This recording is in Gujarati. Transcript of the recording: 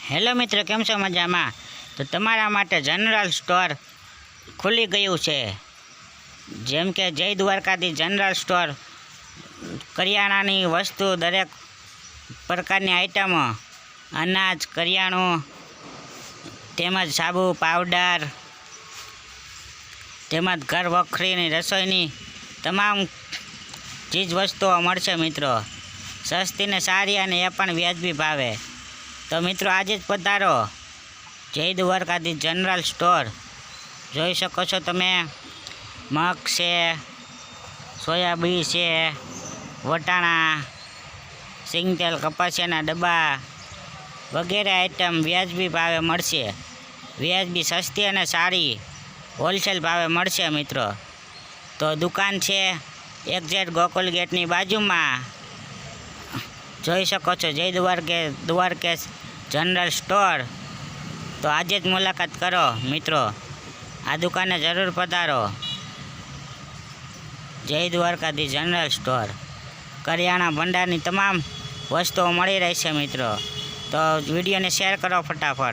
હેલો મિત્રો, કેમ છો? મજામાં? તો તમારા માટે જનરલ સ્ટોર ખુલી ગયું છે. જેમ કે જય દ્વારકાથી જનરલ સ્ટોર, કરિયાણાની વસ્તુ, દરેક પ્રકારની આઇટમો, અનાજ, કરિયાણું, તેમજ સાબુ, પાવડર, તેમજ ઘર વખરીની રસોઈની તમામ ચીજ વસ્તુઓ મળશે મિત્રો, સસ્તી ને સારી, અને એ પણ વ્યાજબી ભાવે. તો મિત્રો આજે જ પધારો જય દ્વારકાથી જનરલ સ્ટોર. જોઈ શકો છો તમે, મગ છે, સોયાબીન છે, વટાણા, સિંગતેલ, કપાસિયાના ડબ્બા વગેરે આઈટમ વ્યાજબી ભાવે મળશે. વ્યાજબી, સસ્તી અને સારી હોલસેલ ભાવે મળશે મિત્રો. તો દુકાન છે એક્ઝેક્ટ ગોકુલ ગેટની બાજુમાં. જોઈ શકો છો જય દ્વારકેશ જનરલ સ્ટોર. તો આજે જ મુલાકાત કરો મિત્રો, આ દુકાને જરૂર પધારો. જય દ્વારકાથી જનરલ સ્ટોર, કરિયાણા ભંડારની તમામ વસ્તુઓ મળી રહેશે મિત્રો. તો વિડીયોને શેર કરો ફટાફટ.